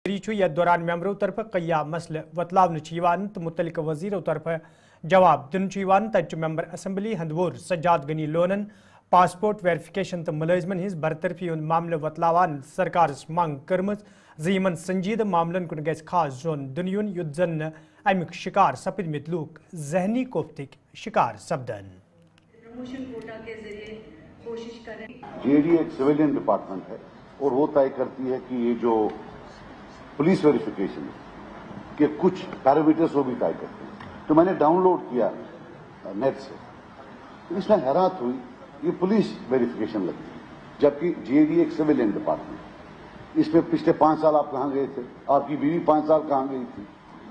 यथ दौरान मेंबरों तरफ कया मसले वतलावन तो मुतलिक वजीरों तरफ जवाब दिन तत मेंबर असम्बली हंदवोर सज्जाद गनी लोनन पासपोर्ट वेरिफिकेशन तो मुलजमन हज बरतरफी हूं मामले वतलावान सरकार मंग कर्म इन संजीद मामलन कुन गज खास जोन दुन युद्ध जन अमुक शिकार सपदमित लूक जहनी कोफ्तिक शिकार सपदन। जेडी एक सिविलियन डिपार्टमेंट है और वो तय करती है कि ये जो पुलिस वेरिफिकेशन के कुछ पैरामीटर्स वो भी तय करते हैं। तो मैंने डाउनलोड किया नेट से, तो इसमें हैरात हुई, ये पुलिस वेरिफिकेशन लगी जबकि जेडी एक सिविलियन डिपार्टमेंट। इसमें पिछले 5 साल आप कहाँ गए थे, आपकी बीवी 5 साल कहाँ गई थी,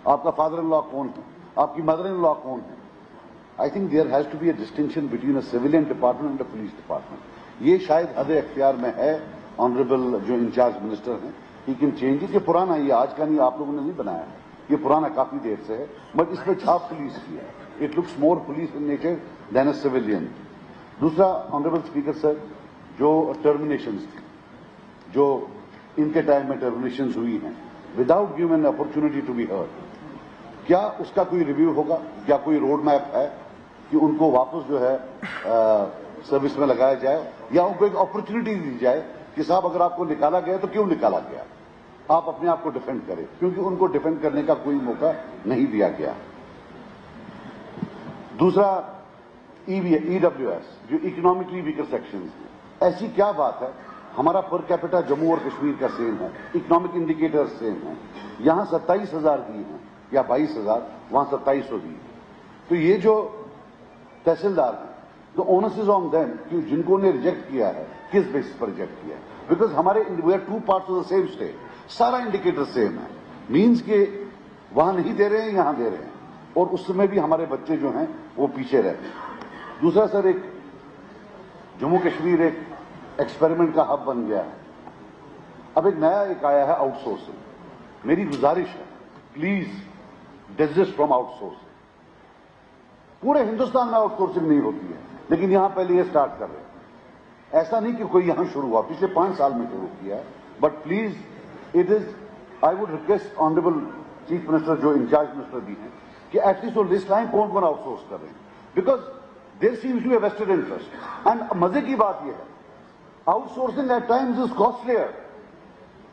आपका फादर इन लॉ कौन है, आपकी मदर इन लॉ कौन है। I think there has to be a distinction between a civilian department and a police department. ये शायद हद अख्तियार में है ऑनरेबल जो इंचार्ज मिनिस्टर हैं, ही कैन चेंज इट। ये पुराना, ये आज का नहीं, आप लोगों ने नहीं बनाया है, ये पुराना काफी देर से है, बट इसमें छाप पुलिस की है। It looks more police in nature than a civilian. दूसरा, ऑनरेबल स्पीकर सर, जो टर्मिनेशंस थी, जो इनके टाइम में टर्मिनेशंस हुई हैं without given an opportunity to be heard, क्या उसका कोई रिव्यू होगा? क्या कोई रोड मैप है कि उनको वापस जो है सर्विस में लगाया जाए, या उनको एक अपॉर्चुनिटी दी जाए कि साहब अगर आपको निकाला गया तो क्यों निकाला गया, आप अपने आप को डिफेंड करें, क्योंकि उनको डिफेंड करने का कोई मौका नहीं दिया गया। दूसरा, ईडब्ल्यूएस जो इकोनॉमिकली वीकर सेक्शंस हैं, ऐसी क्या बात है, हमारा पर कैपिटा जम्मू और कश्मीर का सेम है, इकोनॉमिक इंडिकेटर्स सेम है, यहां 27,000 दी हैं या 22,000, वहां 2700 दी। तो ये जो तहसीलदार हैं, तो ओनस इज ऑन देम कि जिनको ने रिजेक्ट किया है किस बेसिस पर रिजेक्ट किया है, बिकॉज हमारे we are 2 parts of the same state, सारा इंडिकेटर सेम है, मीन्स के वहां नहीं दे रहे हैं, यहां दे रहे हैं, और उस समय भी हमारे बच्चे जो हैं वो पीछे रहते हैं। दूसरा सर, एक जम्मू कश्मीर एक एक्सपेरिमेंट का हब बन गया है। अब एक नया आया है आउटसोर्सिंग। मेरी गुजारिश है, प्लीज डिजिस्ट फ्रॉम आउटसोर्सिंग। पूरे हिंदुस्तान में आउटसोर्सिंग नहीं होती है, लेकिन यहां पहले ये स्टार्ट कर रहे हैं। ऐसा नहीं कि कोई यहां शुरू हुआ, पिछले 5 साल में शुरू किया है, but please it is, I would request honourable chief minister जो इंचार्ज मिनिस्टर भी हैं कि एटलीस्ट वो लिस्ट लाइन कौन कौन आउटसोर्स कर रहे हैं, because there seems to be a vested interest. And मजे की बात यह है, outsourcing at times is costlier,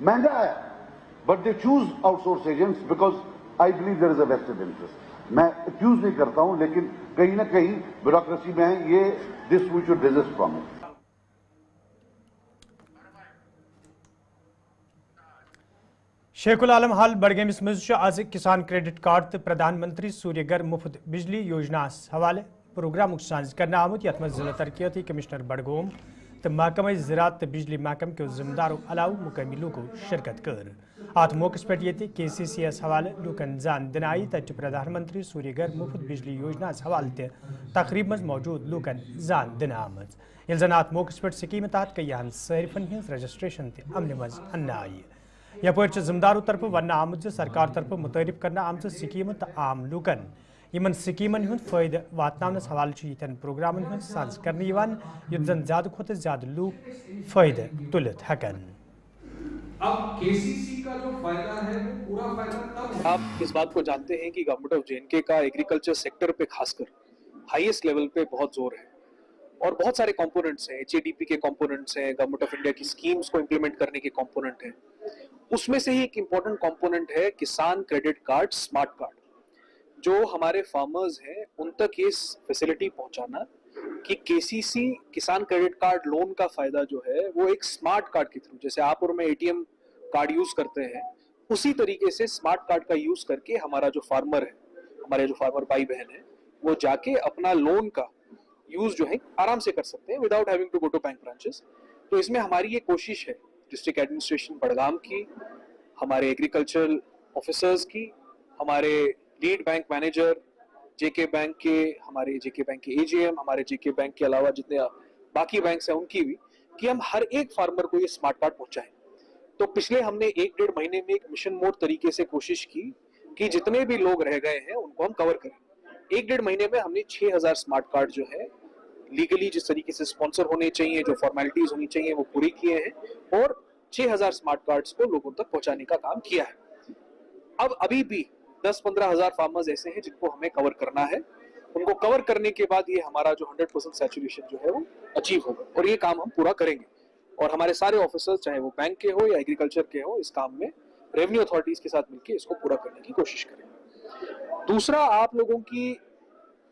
महंगा है, but they choose outsource agents because I believe there is a vested interest. मैं एक्यूज नहीं करता हूं, लेकिन कहीं ना कहीं ब्यूरोक्रेसी में है ये, this we should digest from it. Sheikhul Alam हाल बड़गमिस मज आज किसान क्रेडिट कार्ड तो प्रधानमंत्री सूर्यगर मुफ्त बिजली योजना हवाले प्रोग्राम साज कर आमुत, यथ मज जिला तरक्याती कमिश्नर बड़गोम तो महकमा ज़राअत तो बिजली महकम के जिम्मेदारों अलाव मुकामी लोगों शिरकत कर। अत मौके पे ये KCCS हवाले लूकन जान दिन आई, तत प्रधानमंत्री सूर्यगर मुफ्त बिजली योजना हवाले तकरीब मज मौजूद लूकन जान दिन आमज, ये जन अत मौके पे स्कीम तहत कईयान सारिफन हज रजिस्ट्रेशन अमन मज अन्न आई। यपर जिम्मेदारों तरफ वन आमुत सरकार तरफ मुतारिफ करना आम स्कीम तो आम लूकन इन स्कीमन हूं फायदे वातनावनस हवाले यन प्रोग्रामन हूं साज कर युत जन ज्यादा खुद ज्यादा लूक फायदे तुलित हकन। अब KCC का जो फायदा है वो पूरा फायदा तब, आप इस बात को जानते हैं कि गवर्नमेंट ऑफ JNK का एग्रीकल्चर सेक्टर पे खासकर हाईएस्ट लेवल पे बहुत जोर है, और बहुत सारे कंपोनेंट्स हैं, HADP के कंपोनेंट्स हैं, गवर्नमेंट ऑफ इंडिया की स्कीम्स को इम्प्लीमेंट करने के कंपोनेंट हैं। उसमें से ही एक इम्पोर्टेंट कंपोनेंट है किसान क्रेडिट कार्ड, स्मार्ट कार्ड, जो हमारे फार्मर्स हैं उन तक ये फैसिलिटी पहुंचाना कि KCC किसान क्रेडिट कार्ड लोन का फायदा जो है वो एक स्मार्ट कार्ड के थ्रू, जैसे आप और मैं ATM कार्ड यूज करते हैं, उसी तरीके से स्मार्ट कार्ड का यूज करके हमारा जो फार्मर है, हमारे जो फार्मर भाई बहन है, वो जाके अपना लोन का यूज जो है आराम से कर सकते हैं without having to go to bank branches. तो इसमें हमारी ये कोशिश है डिस्ट्रिक्ट एडमिनिस्ट्रेशन बड़गाम की, हमारे एग्रीकल्चरल ऑफिसर्स की, हमारे lead bank manager JK bank के, हमारे JK बैंक के AGM, हमारे JK बैंक के अलावा जितने बाकी बैंक्स हैं उनकी भी, कि हम हर एक फार्मर को ये स्मार्ट कार्ड पहुंचाएं। तो पिछले हमने 1-1.5 महीने में एक मिशन मोड तरीके से कोशिश की कि जितने भी लोग रह गए हैं उनको हम कवर करें। 1-1.5 महीने में हमने 6000 स्मार्ट कार्ड जो है लीगली जिस तरीके से स्पॉन्सर होने चाहिए, जो फॉर्मेलिटीज होनी चाहिए वो पूरी किए हैं, और 6,000 स्मार्ट कार्ड्स को लोगों तक पहुंचाने का काम किया है। अब अभी भी 10-15 हज़ार फार्मर्स ऐसे हैं जिनको हमें कवर करना है। उनको कवर करने के बाद ये हमारा जो 100% सैचुरेशन जो है वो अचीव होगा, और ये काम हम पूरा करेंगे। और हमारे सारे ऑफिसर्स, चाहे वो बैंक के हो या एग्रीकल्चर के हो, इस काम में रेवेन्यू अथॉरिटीज के साथ मिलकर इसको पूरा करने की कोशिश करेंगे। दूसरा, आप लोगों की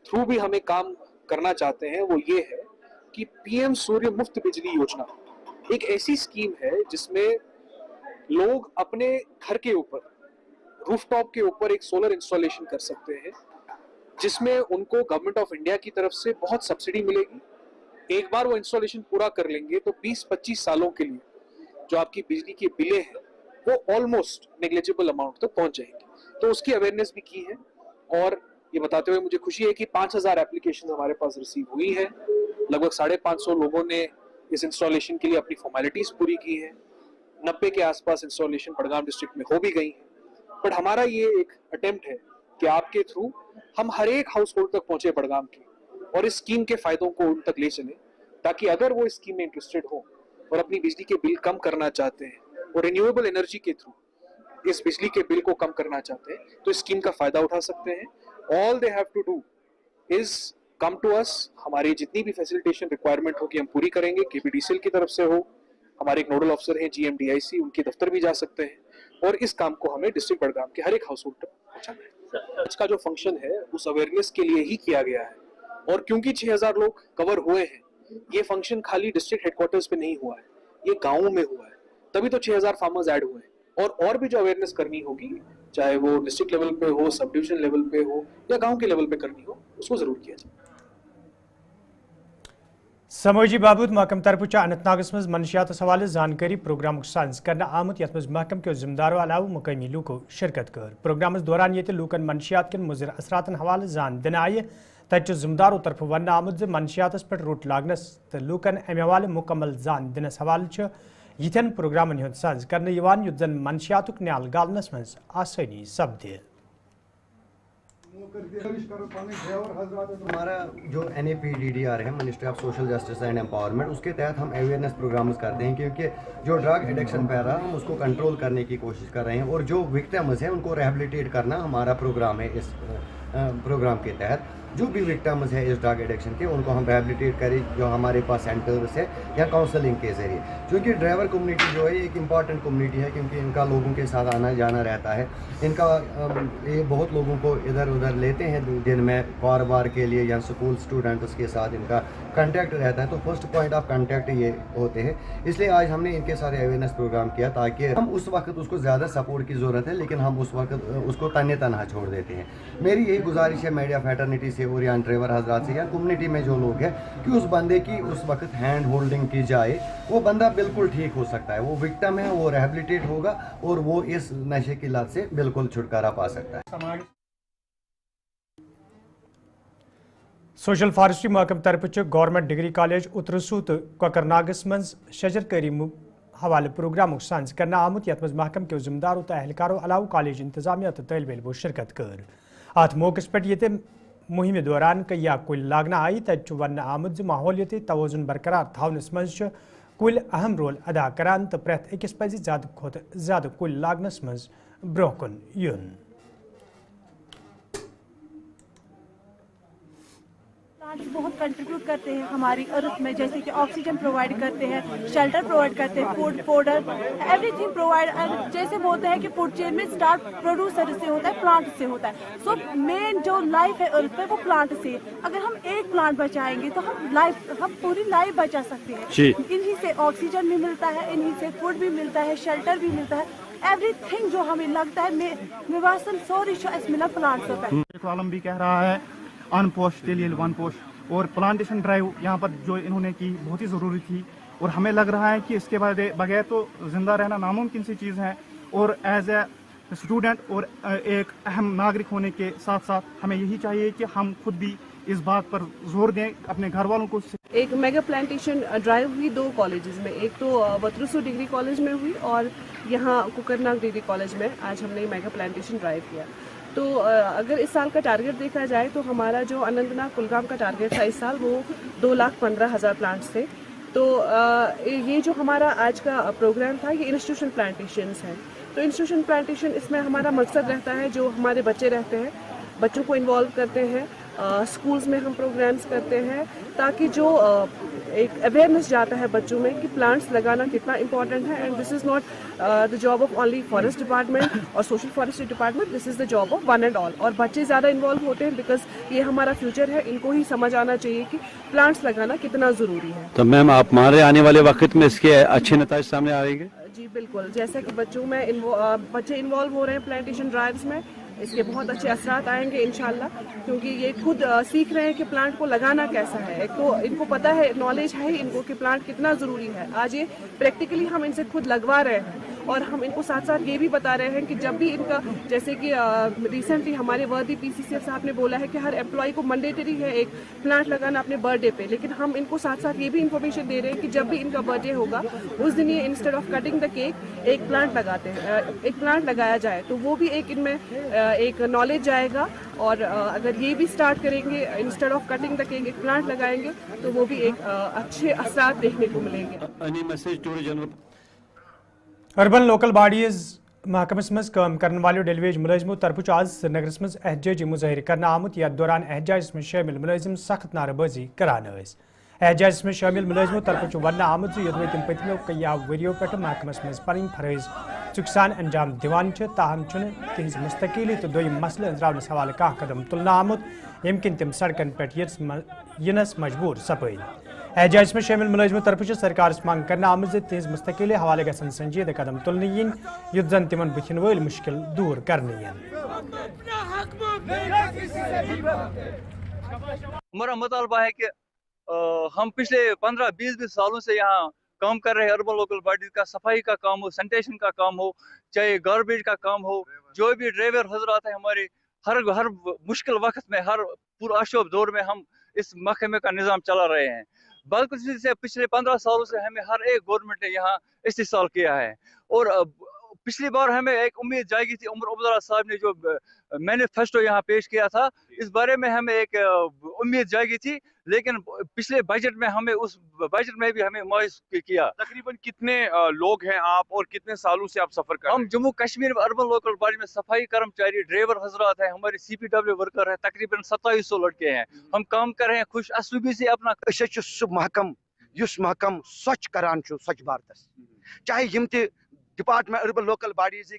थ्रू भी हमें काम करना चाहते हैं, वो ये है कि पीएम सूर्य मुफ्त बिजली योजना एक ऐसी स्कीम है जिसमें लोग अपने घर के ऊपर, रूफटॉप के ऊपर एक सोलर इंस्टॉलेशन कर सकते हैं, जिसमें उनको गवर्नमेंट ऑफ इंडिया की तरफ से बहुत सब्सिडी मिलेगी। एक बार वो इंस्टॉलेशन पूरा कर लेंगे तो 20-25 सालों के लिए जो आपकी बिजली की बिलें हैं वो ऑलमोस्ट नेग्लिजिबल अमाउंट तक पहुंच जाएंगी। तो उसकी अवेयरनेस भी की है, और ये बताते हुए मुझे खुशी है कि 5,000 एप्लीकेशन हमारे पास रिसीव हुई है। लगभग 550 लोगों ने इस इंस्टॉलेशन के लिए अपनी फॉर्मेलिटीज पूरी की है। 90 के आसपास इंस्टॉलेशन बड़गाम डिस्ट्रिक्ट में हो भी गई है। बट हमारा ये एक अटेम्प्ट है कि आपके थ्रू हम हर एक हाउस होल्ड तक पहुंचे बड़गाम के, और इस स्कीम के फायदों को उन तक ले चले, ताकि अगर वो इस स्कीम में इंटरेस्टेड हो और अपनी बिजली के बिल कम करना चाहते हैं और रिन्यूएबल एनर्जी के थ्रू इस बिजली के बिल को कम करना चाहते हैं, तो इस स्कीम का फायदा उठा सकते हैं। All they have to do is come to us. हमारी जितनी भी फैसिलिटेशन रिक्वायरमेंट होगी हम पूरी करेंगे। केपीडीसीएल की तरफ से हो, हमारे एक नोडल ऑफिसर हैं GMDIC, उनके दफ्तर भी जा सकते हैं, और इस काम को हमें डिस्ट्रिक्ट बड़गाम के हर एक हाउस होल्ड तक पहुंचाना है। आज का जो फंक्शन है उस अवेयरनेस के लिए ही किया गया है, और क्योंकि 6,000 लोग कवर हुए हैं, ये फंक्शन खाली डिस्ट्रिक्ट हेडक्वार्टर्स पे नहीं हुआ है, ये गाँवों में हुआ है, तभी तो 6,000 फार्मर्स ऐड हुए हैं। और भी जो अवेयरनेस करनी होगी, चाहे वो डिस्ट्रिक्ट लेवल पे हो, सब डिविजन लेवल पे हो या गाँव के लेवल पे करनी हो, उसको जरूर किया जाए। समोजी बाबूद महकम तरफ अनंतनागस मज मनशियात हवाले जानकारी प्रोग्राम साज कर आमुत, यथ मज महकम के जिम्मेदारों अलावा मुकामी लूको शिरकत कर। प्रोग्राम दौरान ये लूकन मनशियात के मुज़र असरातन हवाले जान दिन आये। तत जिम्मेदारों तरफ वन आमुत मनशियात पे रुट लागनस तो लूकन अमे हवाले मुकम्मल जान दिनस हवाले यिथन प्रोग्रामन हुंद साज कर युत जन मनशियातुक न्याल गालनस मज आसानी सपदे। हमारा जो NAPDDR है, ministry of social justice and empowerment, उसके तहत हम अवेयरनेस प्रोग्राम्स करते हैं, क्योंकि जो ड्रग एडिक्शन पैर रहा है हम उसको कंट्रोल करने की कोशिश कर रहे हैं, और जो विक्टिम्स हैं उनको रिहेबिलिटेट करना हमारा प्रोग्राम है। इस प्रोग्राम के तहत जो भी विक्टिम्स है इस ड्रग एडिक्शन के, उनको हम रिहेबिलिटेट करें जो हमारे पास सेंटर्स है या काउंसलिंग के ज़रिए। क्योंकि ड्राइवर कम्युनिटी जो है एक इम्पॉर्टेंट कम्युनिटी है, क्योंकि इनका लोगों के साथ आना जाना रहता है। इनका ये बहुत लोगों को इधर उधर लेते हैं दिन में कारोबार के लिए या स्कूल स्टूडेंट्स के साथ इनका कांटेक्ट रहता है, तो फर्स्ट पॉइंट ऑफ कांटेक्ट ये होते हैं। इसलिए आज हमने इनके सारे अवेयरनेस प्रोग्राम किया, ताकि हम उस वक्त उसको ज़्यादा सपोर्ट की ज़रूरत है, लेकिन हम उस वक्त उसको तन्ने तनहा छोड़ देते हैं। मेरी यही गुजारिश है मीडिया फैटर्निटी से और या ड्राइवर हजरात से या कम्युनिटी में जो लोग हैं, कि उस बंदे की उस वक्त हैंड होल्डिंग की जाए। वो बंदा बिल्कुल ठीक हो सकता है, वो विक्टिम है, वो रिहेबिलिटेट होगा और वो इस नशे की लत से बिल्कुल छुटकारा पा सकता है। सोशल फॉरेस्ट्री महकम तरफ गवर्नमेंट डिग्री कॉलेज उतरसू तो कोकरनागस मज शजरकारी हवाले प्रोग्राम साज कर आमुत, यथ मज महकम के जिम्मेदारों तो एहलकारों अलावा कॉलेज इंतजामिया तो तलब इल्मो शिरकत कर। अत मौकस पे ये मुहिम दौरान कया कुल लागना आई, तत वन आमुत माहौलियती तवजुन बरकरार थावनस मज कुल अहम रोल अदा करान, तो प्रत अकिस पज ज्यादा खोत ज्यादा कुल लागनस मज ब्रोह कुन युन। बहुत कंट्रीब्यूट करते हैं हमारी अर्थ में, जैसे कि ऑक्सीजन प्रोवाइड करते हैं, शेल्टर प्रोवाइड करते हैं, फूड पाउडर एवरीथिंग प्रोवाइड। जैसे बोलते हैं कि फूड चेन में स्टार्ट प्रोड्यूसर से होता है, प्लांट से होता है। सो मेन जो लाइफ है अर्थ पे वो प्लांट से। अगर हम एक प्लांट बचाएंगे तो हम पूरी लाइफ बचा सकते हैं। इन्हीं से ऑक्सीजन भी मिलता है, इन्हीं से फूड भी मिलता है, शेल्टर भी मिलता है, एवरीथिंग जो हमें लगता है मेवासन सॉरी मिला प्लांट होता है। आलम भी कह रहा है अन पोस्ट के लिए वन पोस्ट और प्लांटेशन ड्राइव यहाँ पर जो इन्होंने की बहुत ही ज़रूरी थी, और हमें लग रहा है कि इसके बगैर तो ज़िंदा रहना नामुमकिन सी चीज़ है। और एज ए स्टूडेंट और एक अहम नागरिक होने के साथ साथ हमें यही चाहिए कि हम खुद भी इस बात पर जोर दें अपने घर वालों को। एक मेगा प्लांटेशन ड्राइव हुई 2 कॉलेजेस में, एक तो बतरसू डिग्री कॉलेज में हुई और यहाँ कोकरनाग डिग्री कॉलेज में आज हमने मेगा प्लांटेशन ड्राइव किया। तो अगर इस साल का टारगेट देखा जाए तो हमारा जो अनंतनाग कुलगाम का टारगेट था इस साल वो 2,15,000 प्लांट्स थे, تو یہ جو ہمارا آج کا پروگرام تھا یہ انسٹیٹیوشن پلانٹیشنز ہیں. تو انسٹیٹیوشن پلانٹیشن اس میں ہمارا مقصد رہتا ہے جو ہمارے بچے رہتے ہیں بچوں کو انوالو کرتے ہیں. اسکولز میں ہم پروگرامز کرتے ہیں تاکہ جو ایک اویئرنیس جاتا ہے بچوں میں کہ پلانٹس لگانا کتنا امپورٹنٹ ہے. And this is not the job of only forest department اور social forestry department, this is the job of one and all. اور بچے زیادہ انوالو ہوتے ہیں بیکاز یہ ہمارا فیوچر ہے, ان کو ہی سمجھ آنا چاہیے کہ پلانٹس لگانا کتنا ضروری ہے. تو میم آپ ہمارے آنے والے وقت میں اس کے اچھے نتائج سامنے آئیں گے؟ جی بالکل, جیسا کہ بچوں میں بچے انوالو ہو رہے ہیں پلانٹیشن ڈرائیوز میں, اس کے بہت اچھے اثرات آئیں گے انشاءاللہ, کیونکہ یہ خود سیکھ رہے ہیں کہ پلانٹ کو لگانا کیسا ہے. ایک تو ان کو پتہ ہے, نالج ہے ان کو کہ پلانٹ کتنا ضروری ہے. آج یہ پریکٹیکلی ہم ان سے خود لگوا رہے ہیں اور ہم ان کو ساتھ ساتھ یہ بھی بتا رہے ہیں کہ جب بھی ان کا, جیسے کہ ریسنٹلی ہمارے وردی PCCF صاحب نے بولا ہے کہ ہر امپلائی کو مینڈیٹری ہے ایک پلانٹ لگانا اپنے برتھ ڈے پہ, لیکن ہم ان کو ساتھ ساتھ یہ بھی انفارمیشن دے رہے ہیں کہ جب بھی ان کا برتھ ڈے ہوگا اس دن یہ instead of cutting the cake ایک پلانٹ لگاتے ہیں, ایک پلانٹ لگایا جائے. تو وہ بھی ایک ان میں ایک نالج جائے گا, اور اگر یہ بھی اسٹارٹ کریں گے instead of cutting the cake ایک پلانٹ لگائیں گے تو وہ بھی ایک اچھے اثرات دیکھنے کو ملیں گے. اربن لوکل باڈیز محکمس مز کام کرنے والو ڈیلیویج ملازمو طرف آج سری نگرس مز احتجاجی مظاہرہ کرنا آمت, یتھ دوران احتجاجس مز شامل ملازم سخت نعرہ بازی کران. احتجاجس مز شامل ملازمو طرف ون آمت یدوے تم پتمو کیا وریو پہ محکمس مز پن فرائض چک سان انجام دیوان, تاہم تہذ مستقلی تو دویم مسئلہ انزراونس حوالہ کھانا قدم تلنا آمت یم کن تم سڑکن پہ ینس مجبور سپدی. احتجاجس میں شامل ملازمو طرف سرکارس مانگ کرنا آمت تہذ مستقلی حوالہ گھن سنجیدہ قدم تلنے ین یت زن تمن بتھن ول مشکل دور کرنے ین. ہمارا مطالبہ ہے کہ ہم پچھلے 15-20 سالوں سے یہاں کام کر رہے ہیں. اربن لوکل باڈیز کا صفائی کا کام ہو, سینیٹیشن کا کام ہو, چاہے گاربیج کا کام ہو, جو بھی ڈرائیور حضرات ہیں ہمارے ہر مشکل وقت میں, ہر پرآشوب دور میں ہم اس محکمے کا نظام چلا رہے ہیں. بلکہ سے پچھلے 15 سالوں سے ہمیں ہر ایک گورنمنٹ نے یہاں استحصال کیا ہے, اور پچھلی بار ہمیں ایک امید جاگی تھی. عمر عبداللہ صاحب نے جو مینیفیسٹو یہاں پیش کیا تھا, اس بارے میں ہمیں ایک امید جاگی تھی, لیکن پچھلے بجٹ میں ہمیں اس بجٹ میں بھی ہمیں مایوس کیا. تقریباً کتنے لوگ ہیں آپ اور کتنے سالوں سے آپ سفر کر رہے ہیں؟ ہم جموں کشمیر میں اربن لوکل باڈی میں صفائی کرمچاری, ڈرائیور حضرات ہیں, ہمارے CPW ورکر ہیں, تقریباً 2700 لڑکے ہیں. ہم کام کر رہے ہیں خوش اسلوبی سے اپنا. سہ محکم یس محکم سوچھ کران سوچھ بھارتس, چاہے یم تہ department urban local bodies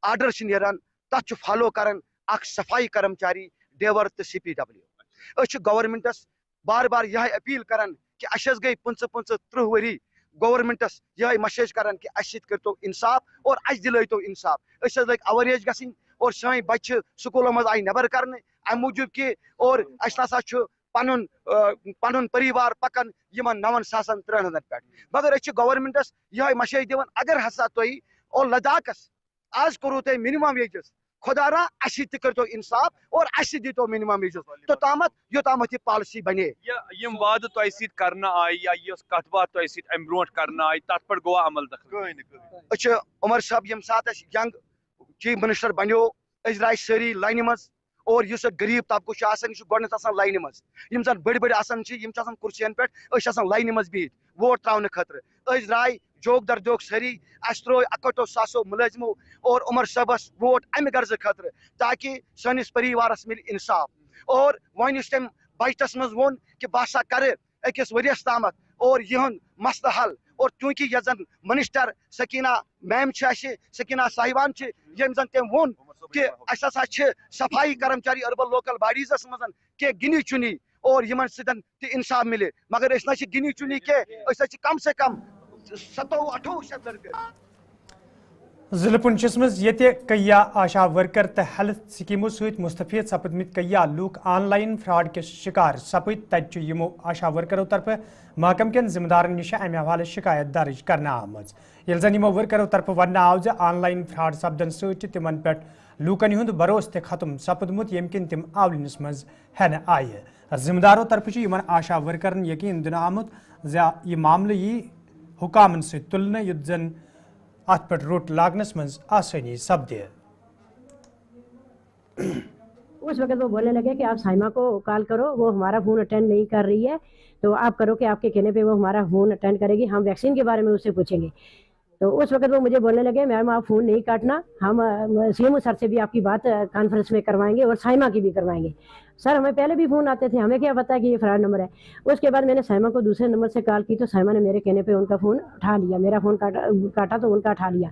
order نیران تک فالو کران اخ صفائی کرمچاری ڈرائیور تو CPW. گورنمنٹس بار بار یہ اپیل کران کہ اس گئی 25-30 وری گورنمنٹس یہ مسیج کران کہ اس کرتو انصاف اور اس دلائیتو انصاف. اس لگ اوریج گھن اور سن بچہ سکولوں مز آئی نبر کرنے ام موجود کہ, اور اس نسا پن پریوار پکان یمن 9,300 پہ, مگر اس گورنمنٹس یہ مسیج دان اگر ہسا تھی اور لداخس آج کرو تھی منیمم ویجز, خدا را اس کرتو انصاف اور اس دیتو منیمم ویجز توتامت یوتامت یہ پالسی بنے. یم وعدہ تہ ست کرنا آئی یا یہ کت بات تہ ست ام برونٹ کرنا آئی تت پہ گوا عمل دخل؟ عمر صاحب یم سات ینگ چیف منسٹر بنو اس درائے ساری لائنہ مز, اور اس غریب طبقہ گۄڈنیتھ لائنہ مز, یم زن بڑی کرسین پہ لائنہ مز بہت ووٹ تراؤن خاطر. اس درائے جوک در جوک ساری, اس ترو 6100 ملازمو اور عمر صاحبس ووٹ امہ غرض خاطر تاکہ سنس پریوارس مل انصاف. اور ون اس تم بجٹس مز وون کہ بہ سا کر اکس ورس تامت اور یہ مسئلہ حل, اور چونکہ یہ زن منسٹر سکینہ میم سکینہ صاحبان یم زن تم وون کہ اس ہسا صفائی کرمچاری اربن لوکل باڈیزس مز کہ گنی چنی اور یمن سن تہ انصاف ملے, مگر اس نہ گنی چنی کہ کم سے کم 27-28 لڑکے. ضلع پنچس مز یہ کیا آشا ورکر تو ہیلتھ سکیموں ست مستفید سپدمت کیا لوک آن لائن فراڈ کے شکار سپد, تتہ یمو آشا ورکرو طرف محکم کن ذمہ دارن نش امہ حوالہ شکایت درج کرنا آمز. یل زن یمو ورکرو طرف ون آو ز آن لائن فراڈ سپدن ست تمن پہ لوکن ہند بھروسہ تہ ختم سپدمت یم کن تم آولنس مز ہین آئے. ذمہ دارو طرف یمن آشا ورکرن یقین دن آمت ز یہ معاملہ یہ حکامن ست تلنے یت زن ات پہ روٹ لاگنس مز آسانی سپدے. उस वक्त वो बोलने लगे कि आप साइमा को कॉल करो, वो हमारा फ़ोन अटेंड नहीं कर रही है, तो आप करो कि आपके कहने पे वो हमारा फ़ोन अटेंड करेगी, हम वैक्सीन के बारे में उससे पूछेंगे। तो उस वक्त वो मुझे बोलने लगे मैम आप फ़ोन नहीं काटना, हम सीएमओ सर से भी आपकी बात कॉन्फ्रेंस में करवाएंगे और साइमा की भी करवाएंगे। सर हमें पहले भी फ़ोन आते थे, हमें क्या पता कि ये फ्रॉड नंबर है। उसके बाद मैंने साइमा को दूसरे नंबर से कॉल की तो साइमा ने मेरे कहने पे उनका फ़ोन उठा लिया, मेरा फ़ोन काटा तो उनका उठा लिया।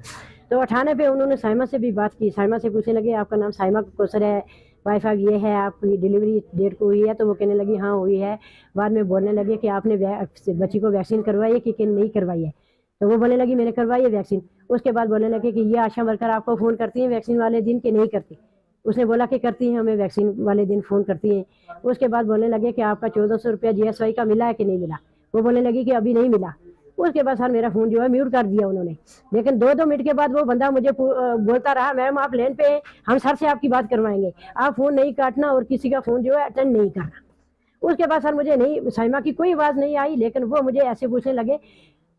तो उठाने पे उन्होंने साइमा से भी बात की, साइमा से पूछने लगे आपका नाम साइमा कोसर है, वाईफाई ये है, आपकी डिलीवरी डेट को हुई है? तो वो कहने लगी हाँ हुई है। बाद में बोलने लगे कि आपने बच्ची को वैक्सीन करवाई है कि नहीं करवाई है? तो वो बोलने लगी मैंने करवाई है वैक्सीन। उसके बाद बोलने लगे कि ये आशा वर्कर आपको फ़ोन करती हैं वैक्सीन वाले दिन कि नहीं करती? उसने बोला कि करती हैं, हमें वैक्सीन वाले दिन फ़ोन करती हैं। उसके बाद बोलने लगे कि आपका 1400 रुपया GSY का मिला है कि नहीं मिला? वो बोलने लगी कि अभी नहीं मिला। उसके बाद सर मेरा फ़ोन जो है म्यूट कर दिया उन्होंने। लेकिन 2 मिनट के बाद वो बंदा मुझे बोलता रहा मैम आप लाइन पे हैं, हम सर से आपकी बात करवाएंगे, आप फ़ोन नहीं काटना और किसी का फ़ोन जो है अटेंड नहीं करना। उसके बाद सर मुझे नहीं, साइमा की कोई आवाज़ नहीं आई, लेकिन वो मुझे ऐसे पूछने लगे।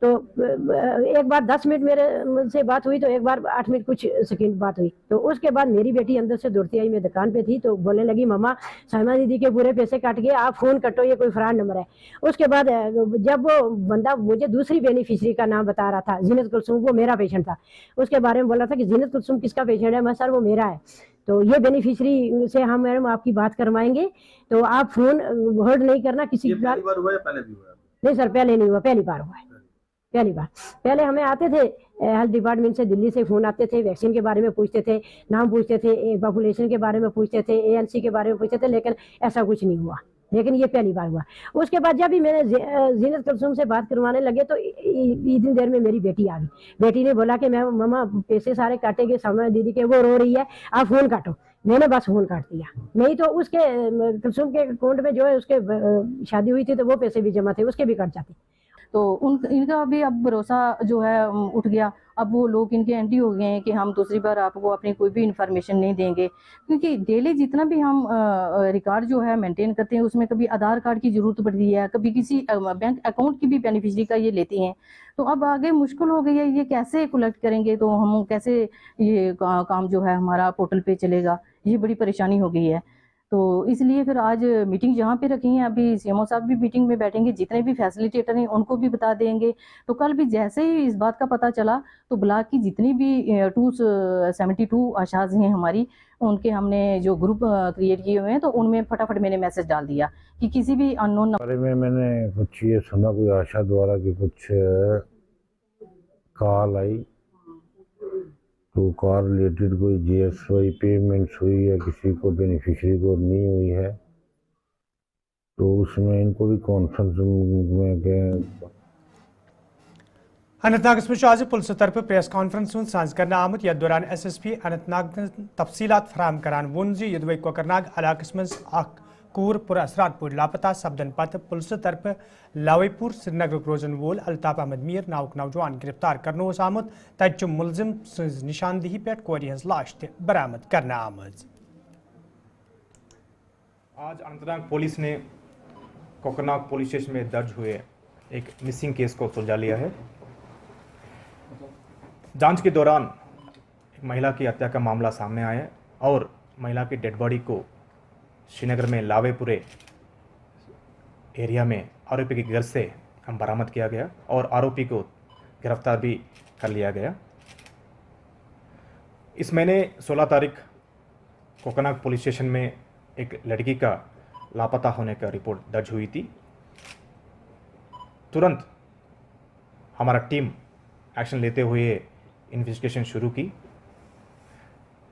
तो एक बार 10 मिनट मेरे से बात हुई, तो एक बार 8 मिनट कुछ सेकंड बात हुई। तो उसके बाद मेरी बेटी अंदर से दौड़ती आई, मैं दुकान पे थी, तो बोलने लगी मम्मा साइमा दीदी के पूरे पैसे काट गए, आप फ़ोन कटो, ये कोई फ्रॉड नंबर है। उसके बाद जब वो बंदा मुझे दूसरी बेनिफिशरी का नाम बता रहा था, जीनत कुलसुम, वो मेरा पेशेंट था, उसके बारे में बोला था कि जीनत कुलसुम किसका पेशेंट है? मैं सर वो मेरा है। तो ये बेनिफिशरी से हम मैडम आपकी बात करवाएंगे, तो आप फ़ोन होल्ड नहीं करना किसी का। पहली बार हुआ या पहले भी हुआ? नहीं सर पहले नहीं हुआ, पहली बार हुआ है, पहली बार। पहले हमें आते थे हेल्थ डिपार्टमेंट से, दिल्ली से फ़ोन आते थे, वैक्सीन के बारे में पूछते थे, नाम पूछते थे, पॉपुलेशन के बारे में पूछते थे, ANC के बारे में पूछते थे, लेकिन ऐसा कुछ नहीं हुआ। लेकिन ये पहली बार हुआ। उसके बाद जब भी मैंने जीनत कुलसुम से बात करवाने लगे तो इतनी देर में मेरी बेटी आ गई। बेटी ने बोला कि मैं मम्मा पैसे सारे काटेंगे साइमा दीदी के, वो रो रही है, आप फ़ोन काटो। मैंने बस फ़ोन काट दिया, नहीं तो उसके कुलसुम के अकाउंट में जो है उसके शादी हुई थी तो वो पैसे भी जमा थे, उसके भी कट जाते। तो इनका भी अब भरोसा जो है उठ गया। अब वो लोग इनके एंटी हो गए हैं कि हम दूसरी बार आपको अपनी कोई भी इन्फॉर्मेशन नहीं देंगे, क्योंकि डेली जितना भी हम रिकॉर्ड जो है मेंटेन करते हैं उसमें कभी आधार कार्ड की ज़रूरत पड़ती है, कभी किसी बैंक अकाउंट की भी बेनिफिशरी का ये लेती हैं। तो अब आगे मुश्किल हो गई है, ये कैसे कलेक्ट करेंगे, तो हम कैसे ये काम जो है हमारा पोर्टल पे चलेगा, ये बड़ी परेशानी हो गई है। तो इसलिए फिर आज मीटिंग यहाँ पे रखी है, अभी CMO साहब भी मीटिंग में बैठेंगे, जितने भी फैसिलिटेटर हैं उनको भी बता देंगे। तो कल भी जैसे ही इस बात का पता चला तो ब्लॉक की जितनी भी 272 आशाज हैं हमारी, उनके हमने जो ग्रुप क्रिएट किए हुए हैं तो उनमें फटाफट मैंने मैसेज डाल दिया कि किसी भी अननोन बारे में मैंने कुछ ये सुना, कोई आशा द्वारा कि कुछ कॉल आई, तो कॉल रिलेटेड कोई GSY पेमेंट्स हुई या किसी को बेनिफिशरी को नहीं हुई है, तो उसमें इनको भी कॉन्फ्रेंस में गए। अनंतनाग आज पुलिस तरफ प्रेस कॉन्फ्रेंस साज कर आमुत, यथ दौरान SSP अनंतनाग तफसीलात फराम करान वोन जी यदवई कोकरनाग इलाकस मज कूर पुरअसरात पू लापता सपदन पत पुलिस तरफ लावेपुर श्रीनगर रोजन वोल अल्ताफ अहमद मीर नाउक नौजवान गिरफ्तार करने आमुत, तत मुलजिम सज निशानदही पे कोर हज लाश बरामद करना आमज। आज अनंतनाग पुलिस ने कोकरनाग पुलिस स्टेशन में दर्ज हुए एक मिसिंग केस को सुलझा लिया है। जांच के दौरान एक महिला की हत्या का मामला सामने आया और महिला की डेड बॉडी को श्रीनगर में लावेपुरे एरिया में आरोपी के घर से हम बरामद किया गया और आरोपी को गिरफ्तार भी कर लिया गया। इस महीने 16 तारीख कोकरनाग पुलिस स्टेशन में एक लड़की का लापता होने का रिपोर्ट दर्ज हुई थी। तुरंत हमारा टीम एक्शन लेते हुए इन्वेस्टिगेशन शुरू की।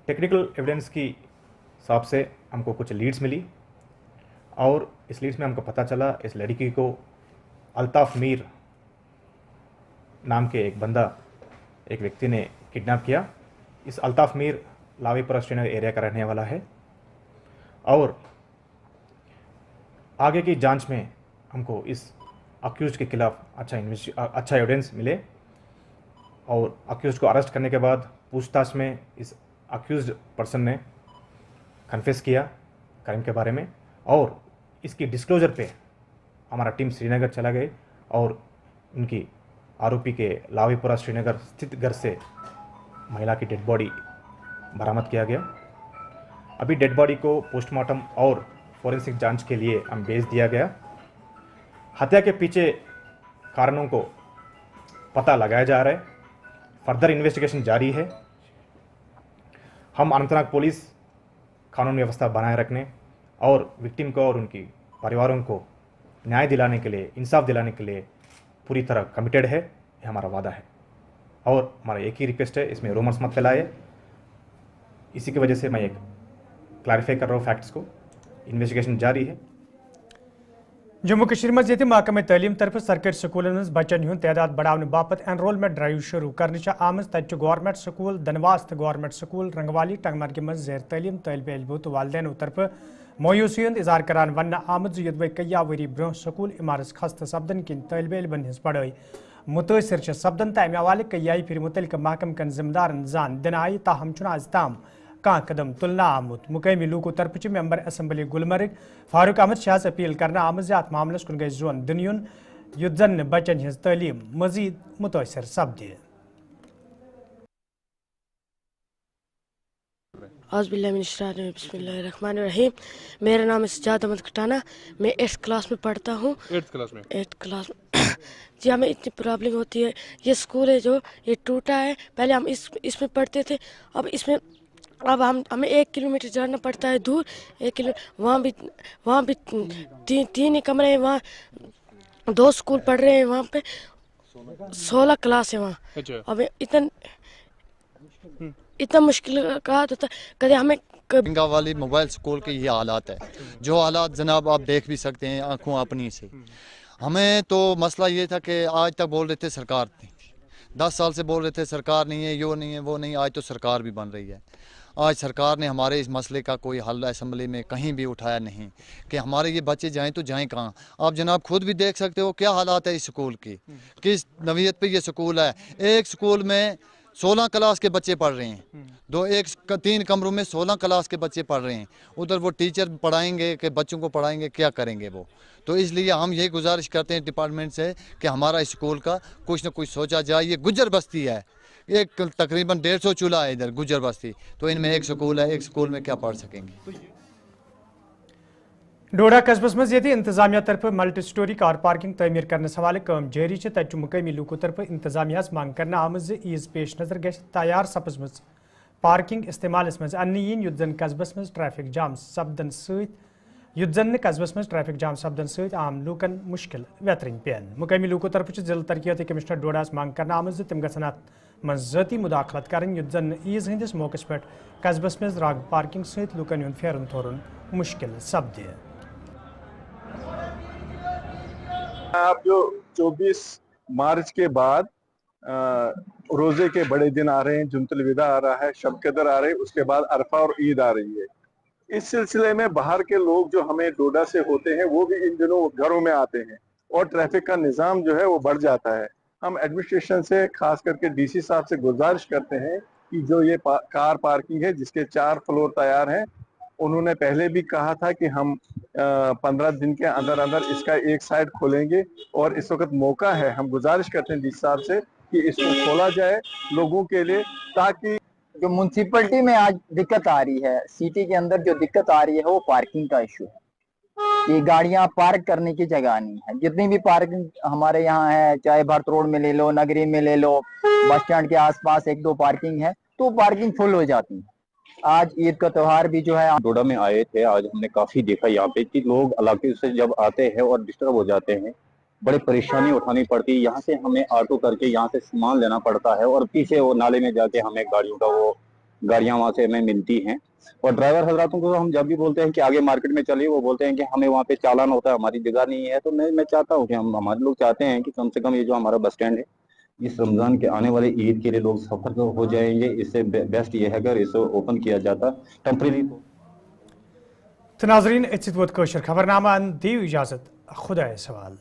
टेक्निकल एविडेंस की हिसाब से हमको कुछ लीड्स मिली और इस लीड्स में हमको पता चला इस लड़की को अल्ताफ मीर नाम के एक बंदा, एक व्यक्ति ने किडनैप किया। इस अल्ताफ मीर लावेपुरा श्रीनगर एरिया का रहने वाला है और आगे की जांच में हमको इस अक्यूज के खिलाफ अच्छा एविडेंस मिले और अक्यूज को अरेस्ट करने के बाद पूछताछ में इस अक्यूज पर्सन ने कन्फेस किया क्राइम के बारे में और इसकी डिस्क्लोजर पे हमारा टीम श्रीनगर चला गए और उनकी आरोपी के लावेपुरा श्रीनगर स्थित घर से महिला की डेड बॉडी बरामद किया गया। अभी डेड बॉडी को पोस्टमार्टम और फॉरेंसिक जांच के लिए हम भेज दिया गया। हत्या के पीछे कारणों को पता लगाया जा रहा है, फर्दर इन्वेस्टिगेशन जारी है। हम अनंतनाग पुलिस कानून व्यवस्था बनाए रखने और विक्टिम को और उनकी परिवारों को न्याय दिलाने के लिए, इंसाफ दिलाने के लिए पूरी तरह कमिटेड है, ये हमारा वादा है। और हमारा एक ही रिक्वेस्ट है, इसमें रूमर्स मत फैलाइए। इसी की वजह से मैं एक क्लैरिफाई कर रहा हूँ फैक्ट्स को, इन्वेस्टिगेशन जारी है। जम्मू कश्मीर में ये महकमे तलीम तरफ सरकारी स्कूलों में बच्चन हुंद तादाद बढ़ाने बापत एनरोलमेंट ड्राइव शुरू करने आमज। तत गवर्नमेंट स्कूल दनवास तो गवर्नमेंट स्कूल रंगवाली टंगमरग में ज़ेर तलीम तलब इल्मो तो वालदेन तरफ मायूसी हुंद इजहार करान वन आमद युद्ध कया वरी ब्रोह स्कूल इमारत खस्त सपदन किन तलब इल्मन हज पढ़ाई मुतासर सपदन तो अमे हवाले कई फिर मुतलक महकम कन जिम्मेदारन जान दिन आई, ताहम आज ताम कह कदम तुलना आमुत। मुकामी लूकों तरफ member assembly Gulmarg Farooq Ahmad Shah appeal करना आमज अत मामलस कुन गई जोन दिन युन युद्ध जन बच्चन हज तलीम मजीद मुतासर सपदे। बिस्मिल्लाहिर्रहमानिर्रहीम। मेरा नाम है सजाद अहमद खटाना, मैं 8th क्लास में पढ़ता हूँ। 8th क्लास में जी हमें इतनी प्रॉब्लम होती है। ये स्कूल है जो ये टूटा है, पहले हम इसमें पढ़ते थे, अब हमें 1 किलोमीटर जाना पड़ता है दूर। 1 किलोमीटर वहाँ भी तीन ही कमरे हैं, वहाँ 2 स्कूल पढ़ रहे हैं, वहाँ पे 16 क्लास है वहाँ। अब इतना मुश्किल का होता है, कभी हमें गंगा वाली मोबाइल स्कूल के ये हालात है, जो हालात जनाब आप देख भी सकते हैं आंखों अपनी से। हमें तो मसला ये था कि आज तक बोल रहे थे सरकार नहीं, 10 साल से बोल रहे थे सरकार नहीं है, यो नहीं है, वो नहीं, आज तो सरकार भी बन रही है। आज सरकार ने हमारे इस मसले का कोई हल असम्बली में कहीं भी उठाया नहीं कि हमारे ये बच्चे जाएं तो जाएं कहाँ। आप जनाब खुद भी देख सकते हो क्या हालात है इस स्कूल की, किस नवीयत पे ये स्कूल है। एक स्कूल में 16 क्लास के बच्चे पढ़ रहे हैं, 3 कमरों में 16 क्लास के बच्चे पढ़ रहे हैं। उधर वो टीचर पढ़ाएंगे कि बच्चों को पढ़ाएंगे, क्या करेंगे वो। तो इसलिए हम ये गुजारिश करते हैं डिपार्टमेंट से कि हमारा स्कूल का कुछ न कुछ सोचा जाए। ये गुज्जर बस्ती है, एक तकरीबन 150 चूल्हा है इधर गुज्जर बस्ती, तो इनमें एक स्कूल है, एक स्कूल में क्या पढ़ सकेंगे। डोडा कस्बस मज ये इंतजामिया तरफ मल्टी स्टोरी कार पार्किंग तमीर करने हवाले काम जारी तत मुकामी लूकों तरफ इंतजामिया मांग करना आमज ईज पेश नजर ग तैयार सपज मज पार्किंग इस्तेमाल मज अन्नी यीन युद्ध जन कस्बस मज ट्रैफिक जाम सपदन कस्बस मज ट्रैफिक जाम सपदन सत आम लूकन मुश्किल वेतरन पेन। मुकामी लूकों तरफ जल तरक्याती कमिश्नर डोडास मांग करना आमज तम गन मज ज़ाती मुदाखलत कर युद्ध जन ईज हंदिस मौके पे कस्बस मज राग पार्किंग सत लूकन हुंद फेरन थोरन मुश्किल सपदे। आप जो 24 मार्च के बाद रोजे के बड़े दिन आ रहे हैं, जुमतुल विदा आ रहा है, शब कदर आ रहे हैं, उसके बाद अरफा और ईद आ रही है। इस सिलसिले में बाहर के लोग जो हमें डोडा से होते हैं वो भी इन दिनों घरों में आते हैं और ट्रैफिक का निज़ाम जो है वो बढ़ जाता है। हम एडमिनिस्ट्रेशन से खास करके डीसी साहब से गुजारिश करते हैं कि जो ये कार पार्किंग है जिसके 4 फ्लोर तैयार हैं, उन्होंने पहले भी कहा था कि हम 15 दिन के अंदर अंदर इसका एक साइड खोलेंगे और इस वक्त मौका है। हम गुजारिश करते हैं डीसी साहब से कि इसको खोला जाए लोगों के लिए, ताकि जो म्यूनसिपलिटी में आज दिक्कत आ रही है, सिटी के अंदर जो दिक्कत आ रही है वो पार्किंग का इशू है। ये गाड़ियां पार्क करने की जगह नहीं है। जितनी भी पार्किंग हमारे यहाँ है, चाहे भारत रोड में ले लो, नगरी में ले लो, बस स्टैंड के आसपास 1-2 पार्किंग है, तो पार्किंग फुल हो जाती है। आज ईद का त्योहार भी जो है डोडा में आए थे, आज हमने काफी देखा यहाँ पे कि लोग इलाके से जब आते हैं और डिस्टर्ब हो जाते हैं, बड़ी परेशानी उठानी पड़ती है। यहाँ से हमें ऑटो करके यहाँ से सामान लेना पड़ता है और पीछे वो नाले में जाके हमें गाड़ियाँ वहाँ से हमें मिलती हैं। और ड्राइवर हजरातों को हम जब भी बोलते हैं कि आगे मार्केट में चलिए, वो बोलते हैं कि हमें वहाँ पे चालान होता है, हमारी जगह नहीं है। तो मैं चाहता हूँ कि हमारे लोग चाहते हैं कि कम से कम ये जो हमारा बस स्टैंड है, इस रमज़ान के आने वाले ईद के लिए लोग सफर तो हो जाएंगे। इससे बेस्ट ये है अगर इसे ओपन किया जाता टेम्परेरी। तो नाज़रीन, खबरनामा दी इजाज़त, खुदा सवाल।